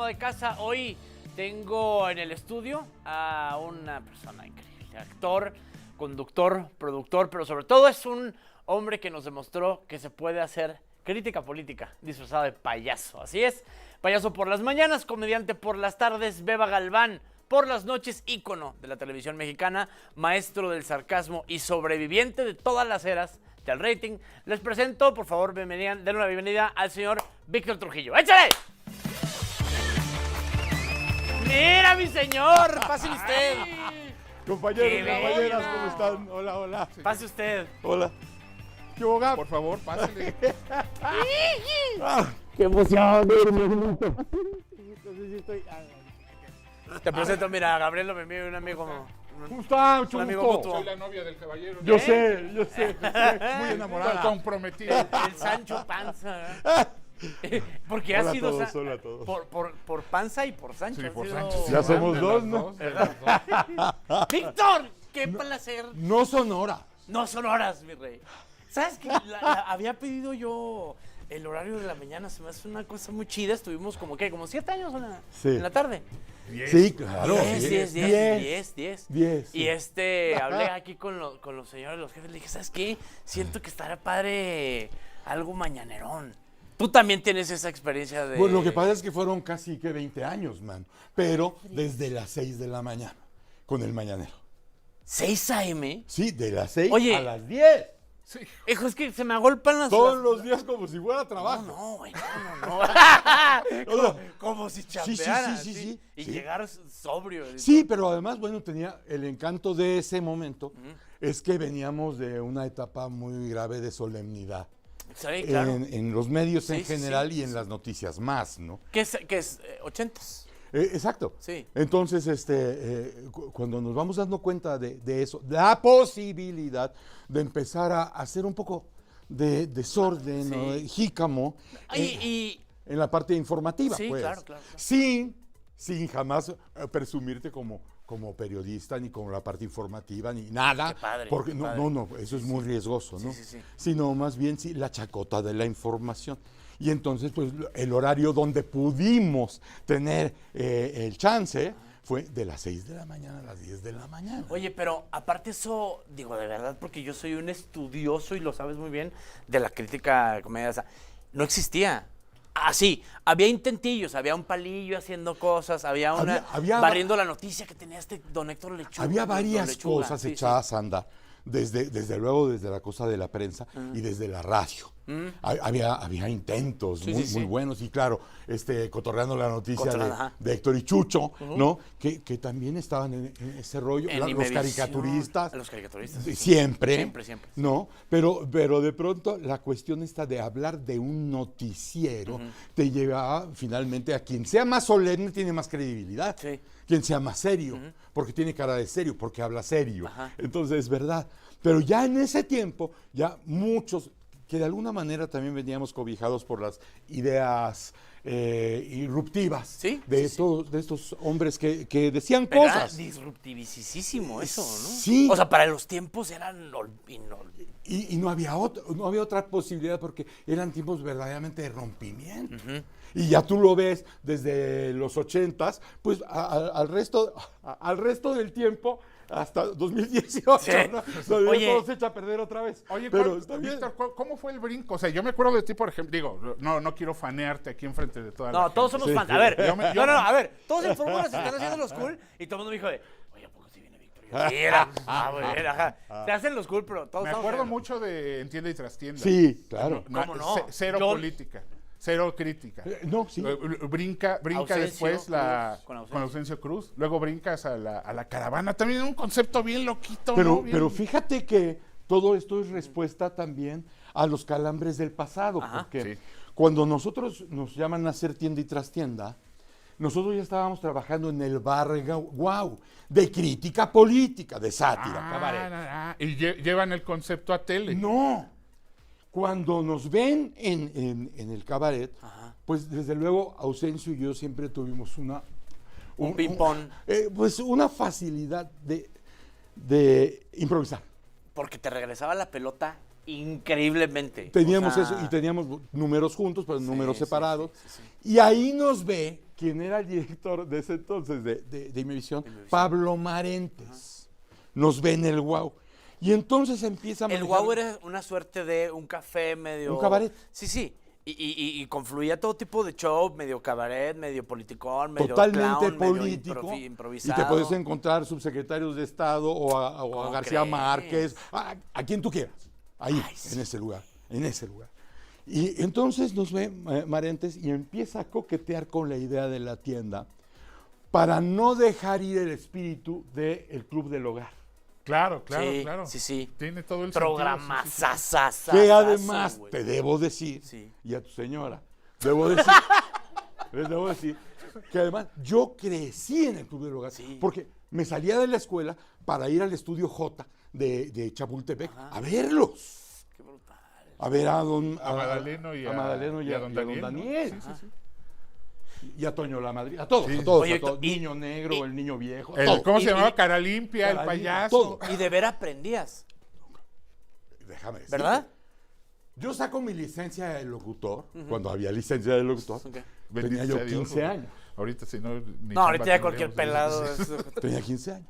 de casa. Hoy tengo en el estudio a una persona increíble, actor, conductor, productor, pero sobre todo es un hombre que nos demostró que se puede hacer crítica política disfrazado de payaso. Así es, payaso por las mañanas, comediante por las tardes, Beba Galván por las noches, ícono de la televisión mexicana, maestro del sarcasmo y sobreviviente de todas las eras del rating. Les presento, por favor, denle una bienvenida al señor Víctor Trujillo. ¡Échale! ¡Mira, mi señor! ¡Pase usted! Compañeros, compañeras, ¿cómo están? Hola, hola. Pase usted. Hola. ¿Qué hubo, Gab? Por favor, pásale. ¡Qué emoción! Te presento, mira, Gabriel Lomemí, un amigo. ¿Cómo está? Mucho Un amigo gusto. mutuo. Soy la novia del caballero. Yo sé. Muy enamorada. Comprometida. El Sancho Panza. Porque Hola ha sido. a todos, hola a todos. Por Panza y por Sancho. Sí, ha por sido- Sánchez. Ya somos De dos, las ¿no? de las dos. ¡Víctor! ¡Qué placer! No son horas. No son horas, mi rey. ¿Sabes qué? Había pedido yo el horario de la mañana. Se me hace una cosa muy chida. Estuvimos como 7 años Sí. en la tarde. Sí, claro. 10. 10. Y hablé aquí con los señores, los jefes. Le dije, ¿sabes qué? Siento que estará padre algo mañanerón. Tú también tienes esa experiencia de... Bueno, lo que pasa es que fueron casi 20 años, man. Pero desde las 6 de la mañana, con el mañanero. 6 a.m. Sí, de las 6 Oye. a las 10. Sí. Hijo, es que se me agolpan las... Todos los días como si fuera trabajo. No, güey, no. O sea, Como si sí, chambeara. sí. Y Sí. llegar sobrio. Sí, pero además, bueno, tenía el encanto de ese momento, es que veníamos de una etapa muy grave de solemnidad. Sí, claro. En los medios Sí, en sí, general sí. y en las noticias más, ¿no? ¿Qué es? 80s. Exacto. Sí. Entonces, cuando nos vamos dando cuenta de eso, la posibilidad de empezar a hacer un poco de desorden, Sí. ¿no? De jícamo Y en la parte informativa, Sí, pues. claro. Sin jamás presumirte como periodista, ni como la parte informativa, ni nada. Qué padre, Porque qué no, padre. eso es muy riesgoso, ¿no? Sí. Sino más bien la chacota de la información. Y entonces, pues, el horario donde pudimos tener el chance fue de las 6 de la mañana a las 10 de la mañana. Oye, pero aparte eso, digo, de verdad, porque yo soy un estudioso, y lo sabes muy bien, de la crítica de comedia. O sea, no existía. Sí, había intentillos, había un palillo haciendo cosas, había una Había- barriendo la noticia que tenía don Héctor Lechuga. Había don varias Lechuga, cosas sí. echadas a andar, desde luego desde la cosa de la prensa y desde la radio. Había intentos Sí, muy, sí, sí. muy buenos y claro, cotorreando la noticia Cotorreando, ajá. de Héctor y Chucho, ¿no? Que también estaban en ese rollo, En los Imevisión. caricaturistas. Los caricaturistas. Sí. Siempre, Siempre. ¿no? Pero de pronto la cuestión está de hablar de un noticiero te lleva finalmente a quien sea más solemne tiene más credibilidad. Sí. Quien sea más serio, porque tiene cara de serio, porque habla serio. Ajá. Entonces es verdad. Pero ya en ese tiempo, ya muchos que de alguna manera también veníamos cobijados por las ideas irruptivas Sí, de sí. todos de estos hombres que decían Pero era cosas. disruptivísimo eso, ¿no? Sí. O sea, para los tiempos eran Y no había otra posibilidad porque eran tiempos verdaderamente de rompimiento. Y ya tú lo ves desde los 80s, pues al resto del tiempo hasta 2018, Sí. ¿no? Donde Oye. todo se echa a perder otra vez. Oye, pero está bien. Víctor, ¿cómo fue el brinco? O sea, yo me acuerdo de ti, por ejemplo, digo, no quiero fanearte aquí enfrente de toda la No, todos gente. somos fans. A ver, Yo me- a ver, todos en Fórmula se están haciendo los cool y todo el mundo me dijo oye, ¿a poco sí viene Víctor? Y yo, sí, bueno, ajá. Se hacen los cool, pero todos Me estamos acuerdo en- mucho de Entiende y Trastienda. Sí, claro. ¿Cómo no? Cero Yo- política, cero crítica. No, sí. Brinca Ausencio después Cruz, con con Ausencio Cruz, luego brincas a la caravana, también un concepto bien loquito, Pero, ¿no? Bien- pero fíjate que todo esto es respuesta también a los calambres del pasado, Ajá. porque Sí. cuando nosotros nos llaman a hacer tienda y trastienda, nosotros ya estábamos trabajando en el bar Guau, de crítica política, de sátira, cabaret. Y llevan el concepto a tele. No, cuando nos ven en el cabaret, Ajá. pues desde luego Ausencio y yo siempre tuvimos Un ping-pong. pues una facilidad de improvisar. Porque te regresaba la pelota increíblemente. Teníamos O sea, eso y teníamos números juntos, pero números sí, separados. sí. Y ahí nos ve quien era el director de ese entonces de Imevisión, Pablo Marentes, nos ve en el Guau. Y entonces empieza a El manejar- Guau era una suerte de un café medio... Un cabaret. Sí, sí. Y confluía todo tipo de show, medio cabaret, medio politicón, medio totalmente clown, medio político, y improvisado. te puedes encontrar subsecretarios de Estado o a ¿Cómo García crees? Márquez, a quien tú quieras, ahí, Ay, sí. en ese lugar. Y entonces nos ve Marentes y empieza a coquetear con la idea de la tienda para no dejar ir el espíritu del Club del Hogar. Claro. Sí, sí. Tiene todo el Programa sentido, sí, sí. Que además, güey. te debo decir, Sí. y a tu señora, les debo decir, que además yo crecí en el Club del Hogar, Sí. porque me salía de la escuela para ir al estudio J de Chapultepec a verlos. Qué brutal. A ver a Madaleno y a don Daniel. Daniel, ¿no? Sí. Y a Toño la Madrid, a todos, Sí. a todos, Oye, a todos. y- Niño negro, el niño viejo, a El- todos. ¿Cómo se Y- llamaba? y- Cara Limpia, el Cara Limpia, payaso. todo. Y de ver aprendías, Déjame decir. ¿verdad? Yo saco mi licencia de locutor, cuando había licencia de locutor, Ok. tenía Bendito yo sea Dios, 15 güey. años. Ahorita si no... ni No, ahorita chamba ya cualquier tendríamos. pelado. Tenía 15 años.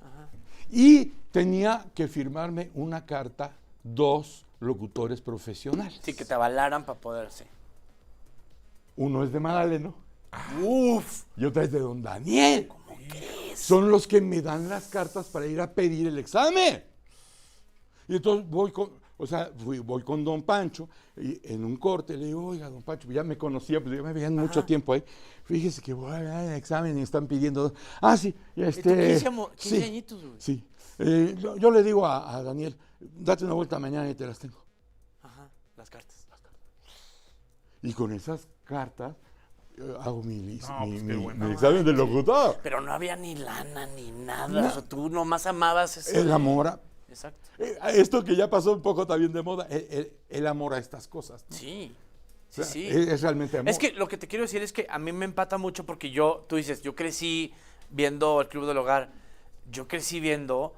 Y tenía que firmarme una carta 2 locutores profesionales. Sí, que te avalaran para poder, sí. Uno es de Madaleno Uf. y otro es de don Daniel. ¿Cómo crees? Son los que me dan las cartas para ir a pedir el examen. Y entonces voy con don Pancho y en un corte le digo, oiga, don Pancho, ya me conocía, pues ya me veían mucho tiempo ahí. Fíjese que voy a dar el examen y están pidiendo. Ah, sí, ¿Y tú 15 sí, añitos, güey? sí. Yo le digo a Daniel, date una vuelta mañana y te las tengo. Ajá, las cartas. Y con esas cartas hago mi pues qué buena examen de locutor. Pero no había ni lana ni nada. O sea, tú nomás amabas ese. El amor a... Exacto. Esto que ya pasó un poco también de moda, el amor a estas cosas, ¿no? Sí. O Sí, sea, sí. Es realmente amor. Es que lo que te quiero decir es que a mí me empata mucho porque tú dices, yo crecí viendo el Club del Hogar. Yo crecí viendo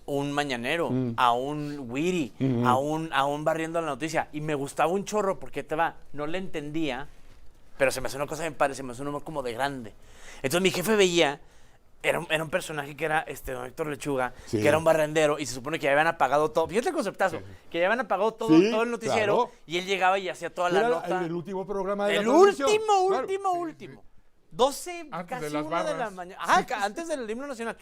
un mañanero, a un Wiri, a un barriendo la noticia. Y me gustaba un chorro porque no le entendía, pero se me hacía una cosa bien padre, se me hacía un humor como de grande. Entonces mi jefe veía, era un personaje que era don Héctor Lechuga, Sí. que era un barrendero, y se supone que ya habían apagado todo. Fíjate el conceptazo, que ya habían apagado todo, Sí, todo el noticiero, claro. y él llegaba y hacía toda la Era nota. el último programa de El la televisión. último, Claro. último. 12, Antes de casi las 1 de la barras. mañana. Ajá, antes del himno nacional.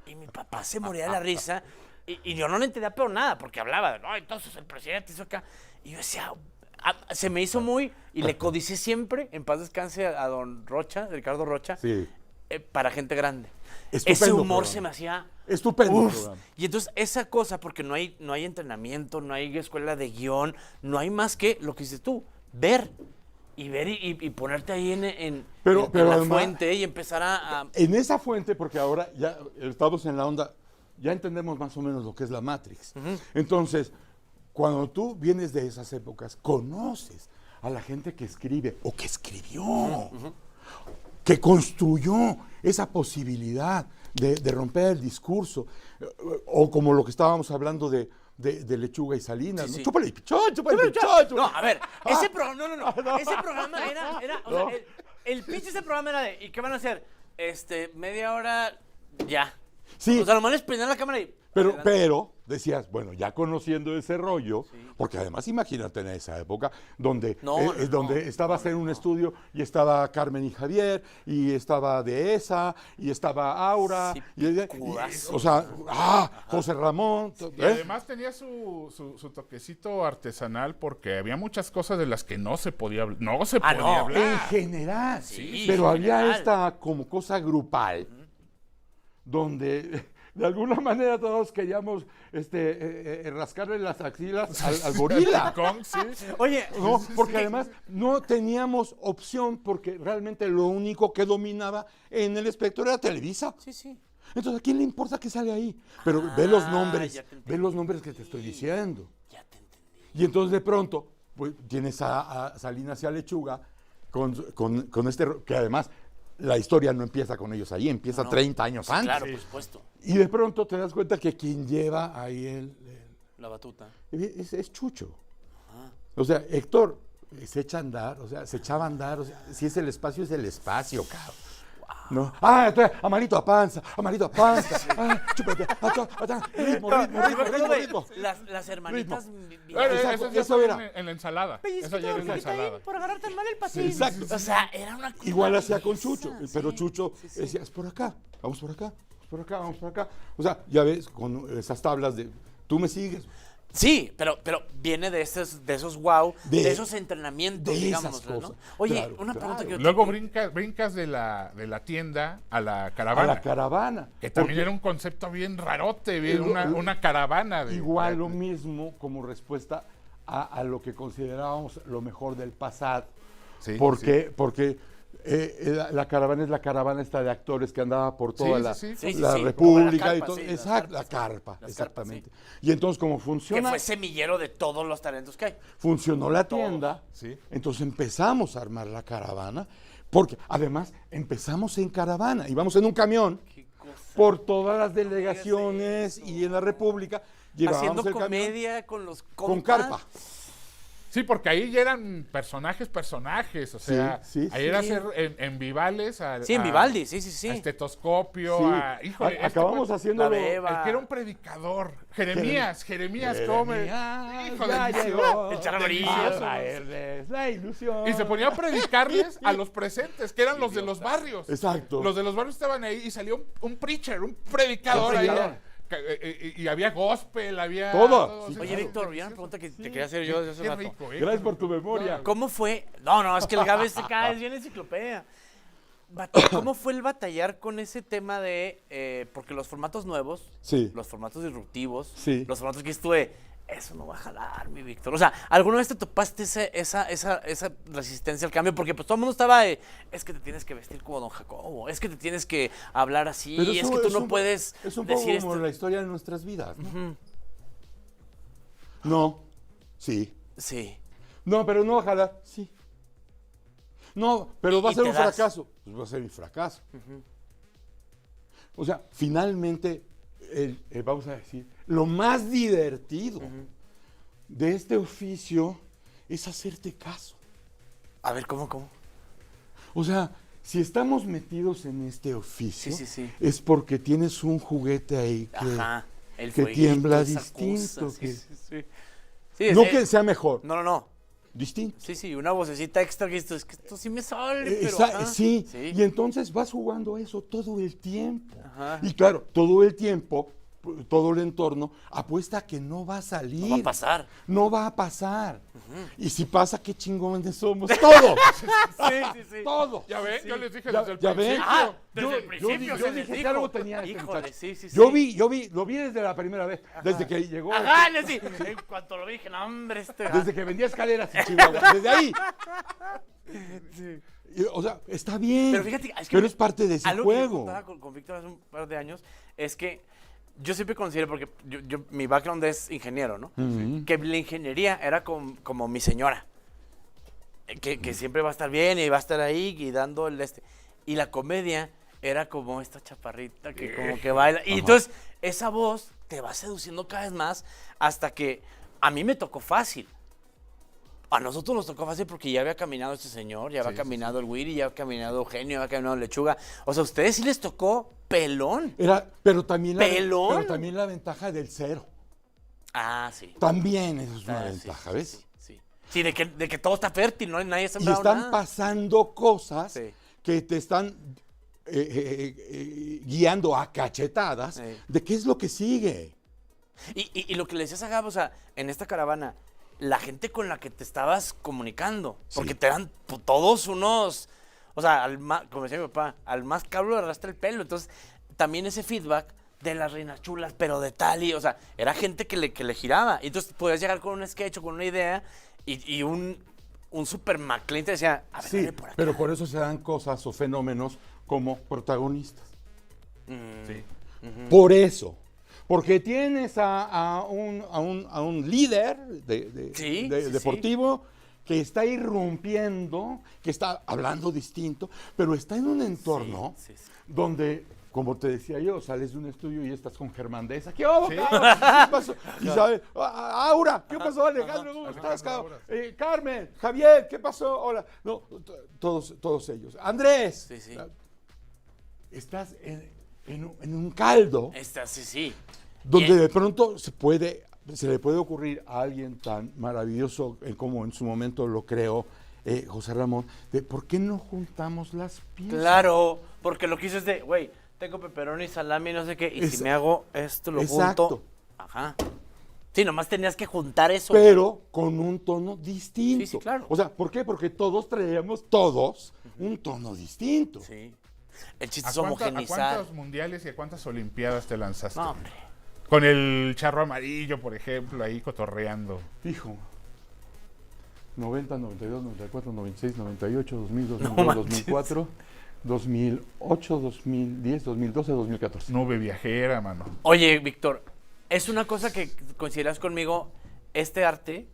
Y mi papá se moría de la risa. Y yo no le entendía pero nada, porque hablaba de, no, entonces el presidente hizo acá. Y yo decía, se me hizo muy, y le codicé siempre, en paz descanse, a don Rocha, Ricardo Rocha, Sí. para gente grande. Estupendo Ese humor programa. se me hacía... Estupendo Uf. programa. Y entonces esa cosa, porque no hay entrenamiento, no hay escuela de guión, no hay más que lo que dices tú, ver y ponerte ahí en Pero la además- fuente y empezar a... En esa fuente, porque ahora ya estamos en la onda, ya entendemos más o menos lo que es la Matrix. Entonces, cuando tú vienes de esas épocas, conoces a la gente que escribe o que escribió, que construyó esa posibilidad de romper el discurso, o como lo que estábamos hablando de Lechuga y Salinas, Sí, ¿no? sí. Chúpale el pichón, chúpale el pichón. No, a ver, ese programa, no. Ese programa era o sea, el pitch de ese programa era de, ¿y qué van a hacer? Media hora, ya. Sí. O sea, nomás les prendían la cámara y... adelante. Pero decías, bueno, ya conociendo ese rollo, porque además imagínate en esa época donde, donde estabas en un estudio y estaba Carmen y Javier, y estaba Dehesa, y estaba Aura, Sí, y, o sea, José Ramón. Y además tenía su toquecito artesanal porque había muchas cosas de las que no se podía hablar. No se podía no. hablar. En general, Sí, pero en había general. esta como cosa grupal, donde de alguna manera todos queríamos rascarle las axilas al gorila. Kong, sí. Oye, No, porque además no teníamos opción porque realmente lo único que dominaba en el espectro era Televisa. sí, sí. Entonces, ¿a quién le importa que sale ahí? Pero ve los Ah, nombres, ya te entendí. ve los nombres que te estoy diciendo. Ya te entendí. Y entonces de pronto, pues tienes a Salinas y a Lechuga con que además la historia no empieza con ellos ahí, empieza No. 30 años Sí, antes. claro, por supuesto. Y de pronto te das cuenta que quien lleva ahí La batuta. es Chucho. O sea, Héctor se echa a andar, o sea, se echaba a andar, o sea, si es el espacio, cabrón. ¿No? Amarito a panza, chúpate, ritmo. Las hermanitas. Bueno, Exacto, eso ya eso fue era. en la ensalada. Pellizquito, Eso ya era en la ahorita ahí ensalada. por agarrarte el mal el patín. Exacto. O sea, era una cosa. Igual hacía con belleza, Chucho, pero sí, Chucho sí. decía, es por acá, vamos por acá, vamos por acá. O sea, ya ves, con esas tablas de, tú me sigues. Sí, pero viene de esos wow, de esos entrenamientos, de esas digamos, ¿no? cosas. Oye, Claro, una pregunta que yo Luego tengo. brincas de la tienda a la A caravana. la caravana. Que también Porque era un concepto bien rarote, bien, Igual- una caravana. igual lo mismo como respuesta a lo que considerábamos lo mejor del pasado. Sí, Porque la caravana es la caravana esta de actores que andaba por toda sí, la, sí. Sí, la sí, República como la y carpa, todo. sí, las Exacto, la carpas, sí. carpa, Las carpas, exactamente. Y entonces como Que funciona, fue semillero de todos los talentos que hay. funcionó la tienda, sí. entonces empezamos a armar la caravana, porque además empezamos en caravana, íbamos en un camión Qué cosa. por todas las delegaciones y en la República, llevábamos Haciendo el camión comedia con los con compas. carpa. Sí, porque ahí ya eran personajes, o sea, sí, ahí sí. era hacer en Vivales. Sí, en Vivaldi, sí. A Estetoscopio, Sí. híjole, Acabamos haciéndolo. La beba. el que era un predicador, Jeremías, ¿cómo? Jeremías, Hijo de ya Dios. llegó. El Charamarillo. A traerles la ilusión. Y se ponía a predicarles a los presentes, que eran los de los barrios. Exacto. Los de los barrios estaban ahí y salió un preacher, un predicador Un ahí. predicador. Y había gospel, había... Todo. Sí, Oye, claro. Víctor, ya una pregunta que te quería hacer yo desde hace Qué rato. rico, Gracias por tu memoria. ¿Cómo fue? No, es que el Gabe se cae, es bien enciclopedia. ¿Cómo fue el batallar con ese tema de, porque los formatos nuevos, Sí. los formatos disruptivos, Sí. los formatos que estuve, eso no va a jalar, mi Víctor. O sea, ¿alguna vez te topaste esa resistencia al cambio? Porque pues todo el mundo estaba es que te tienes que vestir como Don Jacobo, es que te tienes que hablar así, Pero es eso que tú es no un- puedes Es un poco decir como esto. la historia de nuestras vidas, ¿no? No, sí. Sí. No, pero no, ojalá, sí. No, pero va a Y ser te un das. fracaso. Pues va a ser mi fracaso. O sea, finalmente, vamos a decir, lo más divertido de este oficio es hacerte caso. A ver, ¿cómo? O sea, si estamos metidos en este oficio, Sí. es porque tienes un juguete ahí que, Ajá. El que fueguito, tiembla esa distinto. cosa, que- sí. Sí, no sí. que sea mejor, No. distinto. Sí, una vocecita extra que es que esto sí me sale, pero ajá. Sí, y entonces vas jugando eso todo el tiempo. Ajá. Y claro, todo el tiempo, todo el entorno apuesta a que no va a salir. No va a pasar. No va a pasar. Y si pasa, qué chingones somos. Todo. Sí. Todo. Ya ven, yo les dije Ya- desde el ya ven. principio. Ah, desde Yo- el principio yo se dije les que dijo. algo tenía este Híjole, muchacho. sí. Lo vi desde la primera vez, desde que llegó. Ajá, sí. En cuanto lo vi, dije, no, hombre, Desde que vendía escaleras en Chihuahua. Desde ahí. O sea, está bien. Pero fíjate, pero es parte de ese algo que yo juego. contaba con Víctor hace un par de años es que yo siempre considero, porque mi background es ingeniero, ¿no? Que la ingeniería era como mi señora. Que siempre va a estar bien y va a estar ahí y dando el este. Y la comedia era como esta chaparrita que como que baila. Y entonces esa voz te va seduciendo cada vez más hasta que a mí me tocó fácil. A nosotros nos tocó fácil porque ya había caminado este señor, ya había caminado el Wiri, ya había caminado Eugenio, ya había caminado Lechuga. O sea, a ustedes sí les tocó pelón. Pero también ¿Pelón? pero también la ventaja del cero. Ah, sí. También eso es una Ah, ventaja, sí, ¿ves? Sí. Sí, de que todo está fértil, ¿no? Nadie ha Y sembrado están nada. pasando cosas Sí. que te están guiando a cachetadas Sí. de qué es lo que sigue. Y lo que le decías a Gabo, o sea, en esta caravana, la gente con la que te estabas comunicando, porque te eran todos unos, o sea, como decía mi papá, al más cabro le arrastra el pelo, entonces también ese feedback de las reinas chulas, pero de tal y, o sea, era gente que le giraba, y entonces podías llegar con un sketch o con una idea y un super McLean te decía, a ver, Sí, dale por acá. pero por eso se dan cosas o fenómenos como protagonistas. Sí. Por eso. Porque tienes a un líder Sí, sí, deportivo que está irrumpiendo, que está hablando distinto, pero está en un entorno Sí. donde como te decía yo, sales de un estudio y estás con Germán Deza. ¿Qué hubo, cabrón? ¿Qué pasó? Y sabes, Aura, ¿qué pasó, Alejandro? ¿Cómo estás, cabrón? Carmen, Javier, ¿qué pasó? Hola. No, todos ellos. Andrés. Sí, sí. Estás en un caldo Sí. donde de pronto se le puede ocurrir a alguien tan maravilloso como en su momento lo creó José Ramón, de ¿por qué no juntamos las piezas? Claro, porque lo que hizo es de, güey, tengo pepperoni, salami, no sé qué, y si me hago esto, lo junto. Ajá. Sí, nomás tenías que juntar eso. Pero con un tono distinto. Sí, claro. O sea, ¿por qué? Porque todos traíamos un tono distinto. Sí. El chiste ¿A es homogenizar. cuántos mundiales y a cuántas olimpiadas te lanzaste? No, hombre. Con el charro amarillo, por ejemplo, ahí cotorreando. Hijo. 90, 92, 94, 96, 98, 2000, 2002, No 2004, 2008, 2010, 2012, 2014. Nube viajera, mano. Oye, Víctor, es una cosa que coincidirás conmigo, este arte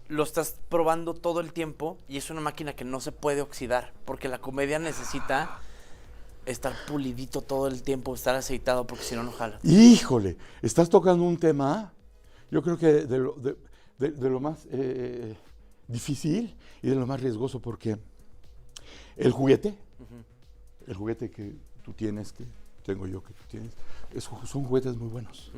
lo estás probando todo el tiempo y es una máquina que no se puede oxidar, porque la comedia necesita estar pulidito todo el tiempo, estar aceitado, porque si no, no jala. Híjole, estás tocando un tema, yo creo que de lo más difícil y de lo más riesgoso, porque el juguete que tú tienes, que tengo yo, que tú tienes, son juguetes muy buenos.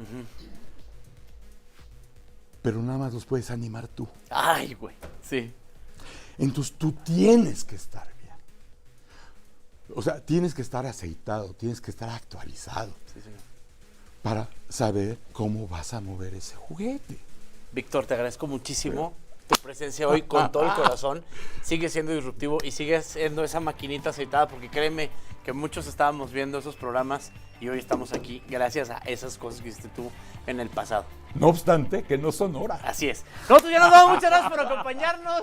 Pero nada más los puedes animar tú. Ay, güey, sí. Entonces tú tienes que estar bien. O sea, tienes que estar aceitado, tienes que estar actualizado Sí. para saber cómo vas a mover ese juguete. Víctor, te agradezco muchísimo tu presencia hoy con todo el corazón. Sigue siendo disruptivo y sigue siendo esa maquinita aceitada, porque créeme que muchos estábamos viendo esos programas y hoy estamos aquí gracias a esas cosas que hiciste tú en el pasado. No obstante, que no son horas. Así es. Nosotros ya nos vamos. Muchas gracias por acompañarnos.